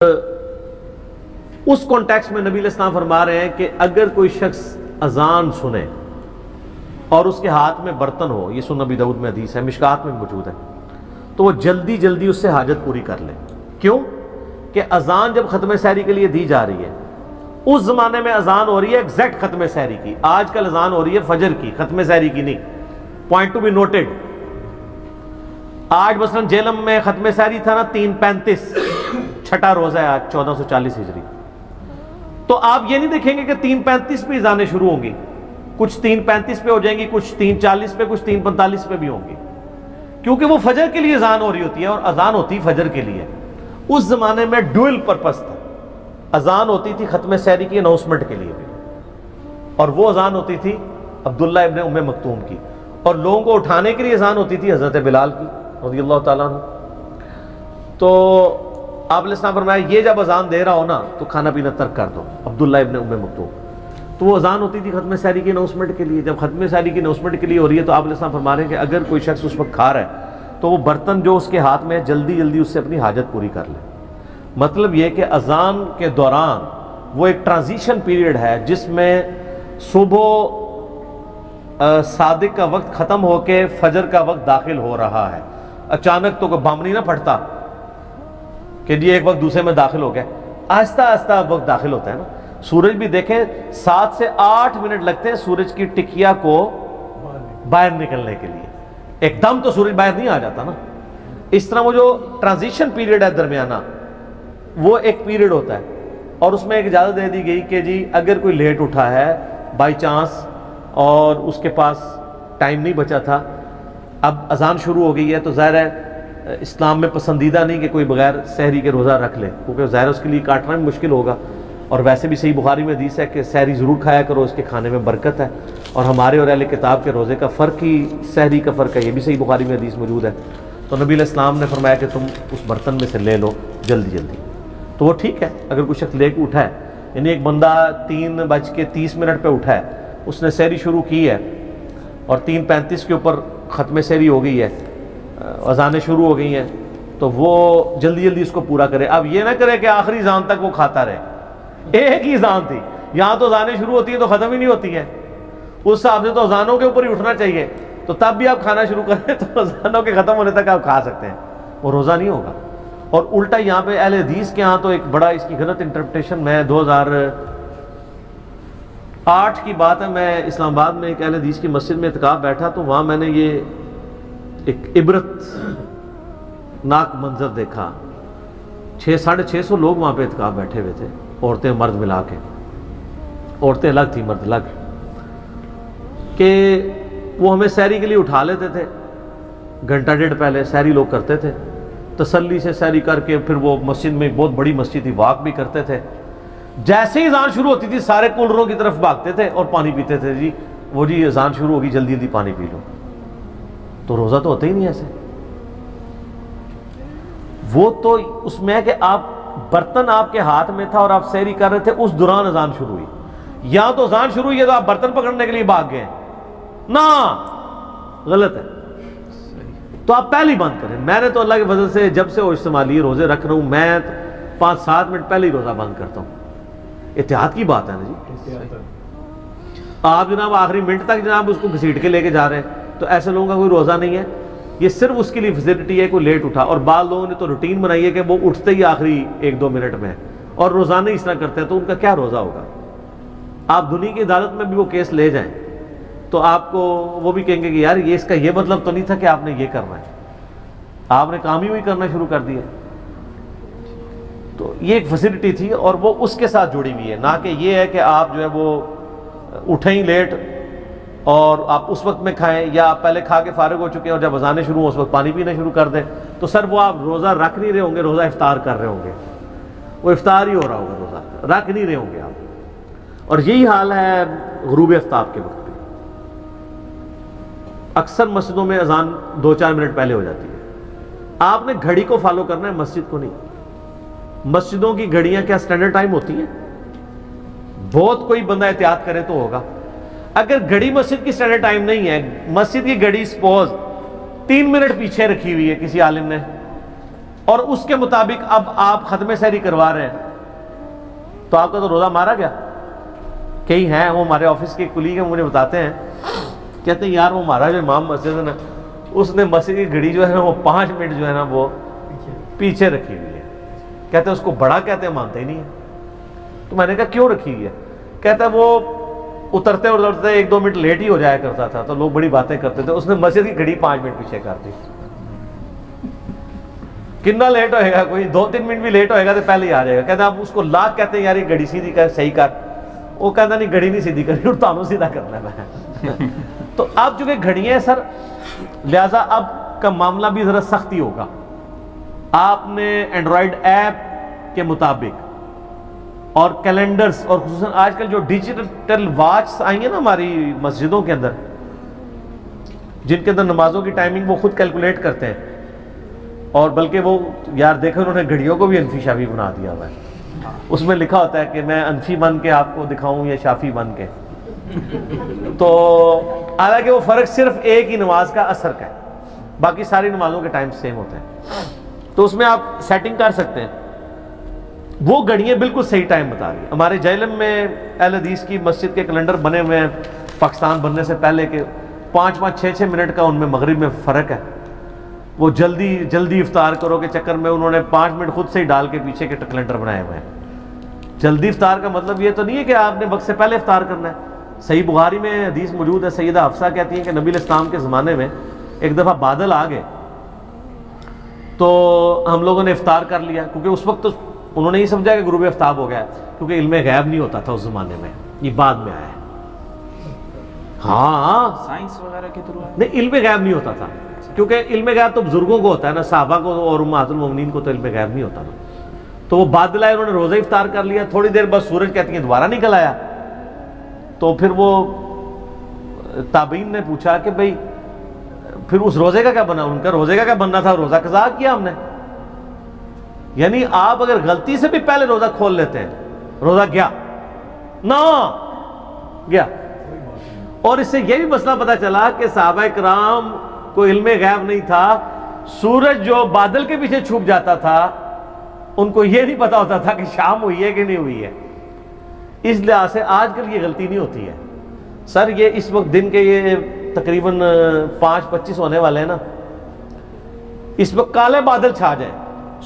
اس context میں نبی علیہ السلام فرما رہے ہیں کہ اگر کوئی شخص اذان سنے اور اس کے ہاتھ میں برتن ہو، یہ سنن ابی داؤد میں حدیث ہے، مشکات میں موجود ہے، تو وہ جلدی جلدی اس سے حاجت پوری کر لے۔ کیوں کہ اذان جب ختم سحری کے لیے دی جا رہی ہے، اس زمانے میں اذان ہو رہی ہے ایگزیکٹ ختم سحری کی، آج کل اذان ہو رہی ہے فجر کی، ختم سحری کی نہیں۔ پوائنٹ ٹو بی نوٹڈ، آج مثلا جیلم میں ختم سحری تھا نا 3:35، چھٹا روزہ ہے آج 1440 ہجری، تو آپ یہ نہیں دیکھیں گے کہ 3:35 پہ اذانیں شروع ہوں گی، کچھ 3:35 پہ ہو جائیں گی، کچھ 3:40 پہ، کچھ 3:45 پہ بھی ہوں گی، کیونکہ وہ فجر کے لیے اذان ہو رہی ہوتی ہے، اور اذان ہوتی فجر کے لیے۔ اس زمانے میں ڈوئل پرپس تھا، اذان ہوتی تھی ختم سحری کی اناؤنسمنٹ کے لیے بھی، اور وہ اذان ہوتی تھی عبداللہ ابن ام مکتوم کی، اور لوگوں کو اٹھانے کے لیے اذان ہوتی تھی حضرت بلال کی رضی اللہ تعالیٰ عنہ۔ تو آپ علیہ السلام فرمایا یہ جب اذان دے رہا ہو نا تو کھانا پینا ترک کر دو، عبداللہ ابن ام مکتوم۔ تو وہ اذان ہوتی تھی ختم سحری کی اناؤنسمنٹ کے لیے، جب ختم سحری کی اناؤنسمنٹ کے لیے ہو رہی ہے تو آپ علیہ السلام فرما رہے ہیں کہ اگر کوئی شخص اس وقت کھا رہا ہے تو وہ برتن جو اس کے ہاتھ میں ہے جلدی جلدی اس سے اپنی حاجت پوری کر لے۔ مطلب یہ کہ اذان کے دوران وہ ایک ٹرانزیشن پیریڈ ہے جس میں صبح صادق کا وقت ختم ہو کے فجر کا وقت داخل ہو رہا ہے۔ اچانک تو کوئی بم نہیں نہ پھٹتا کہ جی ایک وقت دوسرے میں داخل ہو گیا، آہستہ آہستہ وقت داخل ہوتا ہے نا۔ سورج بھی دیکھیں 7 سے 8 منٹ لگتے ہیں سورج کی ٹکیا کو باہر نکلنے کے لیے، ایک دم تو سورج باہر نہیں آ جاتا نا۔ اس طرح وہ جو ٹرانزیشن پیریڈ ہے درمیانہ، وہ ایک پیریڈ ہوتا ہے، اور اس میں ایک اجازت دے دی گئی کہ جی اگر کوئی لیٹ اٹھا ہے بائی چانس اور اس کے پاس ٹائم نہیں بچا تھا، اب اذان شروع ہو گئی ہے، تو ظاہر ہے اسلام میں پسندیدہ نہیں کہ کوئی بغیر سحری کے روزہ رکھ لے، کیونکہ ظاہر اس کے لیے کاٹنا بھی مشکل ہوگا، اور ویسے بھی صحیح بخاری میں حدیث ہے کہ سحری ضرور کھایا کرو، اس کے کھانے میں برکت ہے، اور ہمارے اور اہل کتاب کے روزے کا فرق ہی سحری کا فرق ہے، یہ بھی صحیح بخاری میں حدیث موجود ہے۔ تو نبی علیہ السلام نے فرمایا کہ تم اس برتن میں سے لے لو جلدی جلدی، تو وہ ٹھیک ہے۔ اگر کوئی شخص لے کے اٹھا ہے، یعنی ایک بندہ 3:30 پہ اٹھا ہے، اس نے سحری شروع کی ہے اور 3:35 کے اوپر ختم سحری ہو گئی ہے، اذانیں شروع ہو گئی ہیں، تو وہ جلدی جلدی اس کو پورا کرے۔ اب یہ نہ کرے کہ آخری اذان تک وہ کھاتا رہے، ایک ہی اذان تھی، یہاں تو اذانیں شروع ہوتی ہیں تو ختم ہی نہیں ہوتی ہیں، اس حساب سے تو اذانوں کے اوپر ہی اٹھنا چاہیے، تو تب بھی آپ کھانا شروع کریں تو اذانوں کے ختم ہونے تک آپ کھا سکتے ہیں، وہ روزہ نہیں ہوگا۔ اور الٹا یہاں پہ اہل حدیث کے ہاں تو ایک بڑا اس کی غلط انٹرپریٹیشن، میں 2008 کی بات ہے، میں اسلام آباد میں ایک اہل حدیث کی مسجد میں اعتکاف بیٹھا، تو وہاں میں نے یہ ایک عبرت ناک منظر دیکھا، 600-650 لوگ وہاں پہ اعتکاف بیٹھے ہوئے تھے، عورتیں مرد ملا کے، عورتیں الگ تھی مرد الگ، کہ وہ ہمیں سحری کے لیے اٹھا لیتے تھے، گھنٹہ ڈیڑھ پہلے سحری لوگ کرتے تھے، تسلی سے سحری کر کے پھر وہ مسجد میں بہت بڑی مسجد تھی، واک بھی کرتے تھے، جیسے ہی اذان شروع ہوتی تھی سارے کولروں کی طرف بھاگتے تھے اور پانی پیتے تھے، جی وہ جی اذان شروع ہوگی جلدی جلدی پانی پی لو، تو روزہ تو ہوتا ہی نہیں ایسے۔ وہ تو اس میں ہے کہ آپ برتن آپ کے ہاتھ میں تھا اور آپ سحری کر رہے تھے، اس دوران اذان شروع ہوئی، یا تو اذان شروع ہوئی ہے تو آپ برتن پکڑنے کے لیے بھاگ گئے، نہ غلط ہے، تو آپ پہلے ہی بند کریں۔ میں نے تو اللہ کی فضل سے جب سے وہ استعمالی روزے رکھ رہا ہوں، میں 5-7 منٹ پہلے ہی روزہ بند کرتا ہوں، احتیاط کی بات ہے نا جی۔ آپ جناب آخری منٹ تک جناب اس کو گھسیٹ کے لے کے جا رہے ہیں، تو ایسے لوگوں کا کوئی روزہ نہیں ہے، یہ صرف اس کے لیے فیسلٹی ہے کوئی لیٹ اٹھا، اور بعض لوگوں نے تو روٹین بنائی ہے کہ وہ اٹھتے ہی آخری 1-2 منٹ میں، اور روزانہ اس طرح کرتے ہیں، تو ان کا کیا روزہ ہوگا؟ آپ دنیا کی عدالت میں بھی وہ کیس لے جائیں تو آپ کو وہ بھی کہیں گے کہ یار یہ اس کا یہ مطلب تو نہیں تھا کہ آپ نے یہ کرنا ہے، آپ نے کام ہی وہی کرنا شروع کر دیا۔ تو یہ ایک فیسلٹی تھی، اور وہ اس کے ساتھ جڑی ہوئی ہے، نہ کہ یہ ہے کہ آپ جو ہے وہ اٹھیں ہی لیٹ اور آپ اس وقت میں کھائیں، یا آپ پہلے کھا کے فارغ ہو چکے ہیں اور جب اذانیں شروع ہوں اس وقت پانی پینا شروع کر دیں، تو سر وہ آپ روزہ رکھ نہیں رہے ہوں گے، روزہ افطار کر رہے ہوں گے، وہ افطار ہی ہو رہا ہوگا، روزہ رکھ نہیں رہے ہوں گے آپ۔ اور یہی حال ہے غروب آفتاب کے وقت بھی، اکثر مسجدوں میں اذان 2-4 منٹ پہلے ہو جاتی ہے۔ آپ نے گھڑی کو فالو کرنا ہے، مسجد کو نہیں۔ مسجدوں کی گھڑیاں کیا سٹینڈرڈ ٹائم ہوتی ہیں؟ بہت کوئی بندہ احتیاط کرے تو ہوگا، اگر گھڑی مسجد کی سٹینڈرڈ ٹائم نہیں ہے، مسجد کی گھڑی سپوز 3 منٹ پیچھے رکھی ہوئی ہے کسی عالم نے، اور اس کے مطابق اب آپ ختم سحری کروا رہے ہیں تو آپ کا تو روزہ مارا گیا. کئی ہیں وہ ہمارے آفس کے کلیگ ہیں، مجھے بتاتے ہیں، کہتے ہیں یار وہ ہمارا جو امام مسجد ہے نا اس نے مسجد کی گھڑی جو ہے نا وہ 5 منٹ جو ہے نا وہ پیچھے رکھی ہوئی ہے. کہتے ہیں اس کو بڑا کہتے ہیں، مانتے ہی نہیں ہے. تو میں نے کہا کیوں رکھی ہوئی ہے؟ کہتا ہے وہ اترتے 1-2 منٹ لیٹ ہی ہو جایا کرتا تھا تو لوگ بڑی باتیں کرتے تھے، اس نے مسجد کی گھڑی 5 منٹ پیچھے کر دی. کتنا لیٹ ہوئے گا؟ کوئی 2-3 منٹ بھی لیٹ ہوئے گا تو پہلے ہی آ جائے گا. کہتے ہیں آپ اس کو لاکھ کہتے ہیں یار یہ گھڑی سیدھی کر، صحیح کر. وہ کہتا نہیں گھڑی نہیں سیدھی کرنی، تانوں سیدھا کرنا ہے. تو اب چونکہ گھڑیاں ہیں سر، لہٰذا اب کا معاملہ بھی ذرا سختی ہوگا. آپ نے اینڈرائڈ ایپ کے مطابق اور کیلنڈرز اور خصوصاً آج کل جو ڈیجیٹل واچ آئی ہیں نا ہماری مسجدوں کے اندر، جن کے اندر نمازوں کی ٹائمنگ وہ خود کیلکولیٹ کرتے ہیں، اور بلکہ وہ یار دیکھیں انہوں نے گھڑیوں کو بھی انفی شافی بنا دیا ہوا ہے. اس میں لکھا ہوتا ہے کہ میں انفی بن کے آپ کو دکھاؤں یا شافی بن کے. تو حالانکہ وہ فرق صرف ایک ہی نماز کا اثر کا ہے، باقی ساری نمازوں کے ٹائم سیم ہوتے ہیں. تو اس میں آپ سیٹنگ کر سکتے ہیں. وہ گھڑیاں بالکل صحیح ٹائم بتا رہی ہیں. ہمارے جہلم میں اہل حدیث کی مسجد کے کیلنڈر بنے ہوئے ہیں پاکستان بننے سے پہلے کے 5-6 منٹ کا ان میں مغرب میں فرق ہے. وہ جلدی افطار کرو کے چکر میں انہوں نے 5 منٹ خود سے ہی ڈال کے پیچھے کے کیلنڈر بنائے ہوئے ہیں. جلدی افطار کا مطلب یہ تو نہیں ہے کہ آپ نے وقت سے پہلے افطار کرنا ہے. صحیح بخاری میں حدیث موجود ہے، سیدہ حفصہ کہتی ہیں کہ نبی علیہ السلام کے زمانے میں ایک دفعہ بادل آ گئے تو ہم لوگوں نے افطار کر لیا، کیونکہ اس وقت تو انہوں نے یہ سمجھا کہ غروب آفتاب ہو گیا، کیونکہ علم غیب نہیں ہوتا تھا اس زمانے میں، یہ بعد میں آیا ہے. ہاں سائنس وغیرہ کے تھرو نہیں، علم غیب نہیں ہوتا تھا، کیونکہ علم غیب تو بزرگوں کو ہوتا ہے نا، صحابہ کو اور امہات المومنین کو تو علم غیب نہیں ہوتا نا. تو وہ بادل آئے، انہوں نے روزہ افطار کر لیا. تھوڑی دیر بعد سورج کہتی ہیں دوبارہ نکل آیا. تو پھر وہ تابعین نے پوچھا کہ بھئی پھر اس روزے کا کیا بنا؟ ان کا روزے کا کیا بننا تھا؟ روزہ قضا کیا ہم نے. یعنی آپ اگر غلطی سے بھی پہلے روزہ کھول لیتے ہیں، روزہ گیا نہ گیا. اور اس سے یہ بھی مسئلہ پتا چلا کہ صحابہ کرام کو علم غیب نہیں تھا. سورج جو بادل کے پیچھے چھپ جاتا تھا ان کو یہ نہیں پتا ہوتا تھا کہ شام ہوئی ہے کہ نہیں ہوئی ہے. اس لحاظ سے آج کل یہ غلطی نہیں ہوتی ہے. سر یہ اس وقت دن کے یہ تقریباً 5:25 ہونے والے ہیں نا، اس وقت کالے بادل چھا جائیں،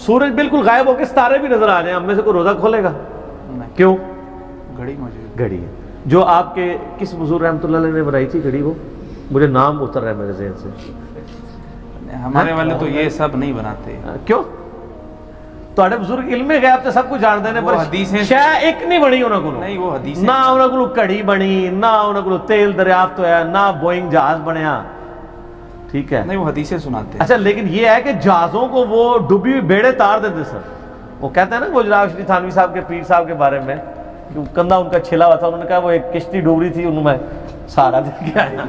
سورج بالکل غائب ہو کے ستارے بھی نظر آ جائیں، ہم میں سے کوئی روزہ کھولے گا؟ کیوں؟ گھڑی موجود، گھڑی ہے جو آپ کے کس بزرگ رحمۃ اللہ علیہ نے بنائی تھی گھڑی، وہ مجھے نام اتر رہا ہے میرے ذہن سے. ہمارے والے تو یہ سب نہیں بناتے. کیوں؟ تواڈے بزرگ علم غیب تے سب کچھ جانتے ہیں، پر حدیثیں شے ایک نہیں بنی انہاں کولوں. نہیں، وہ حدیثیں نہ انہاں کولوں گھڑی بنی، نہ انہاں کولوں تیل دریافت ہویا، نہ بوئنگ جہاز بنیا. ٹھیک ہے، نہیں وہ حدیثیں سناتے ہیں. اچھا لیکن یہ ہے کہ جہازوں کو وہ ڈوبی ہوئی بیڑے تار دیتے سر. وہ کہتے ہیں نا گجرات شریف تھانوی صاحب کے پیر صاحب کے بارے میں، کندھا ان کا چھلا ہوا تھا، انہوں نے کہا وہ ایک کشتی ڈوب رہی تھی، انہوں میں سہارا دے کے آیا.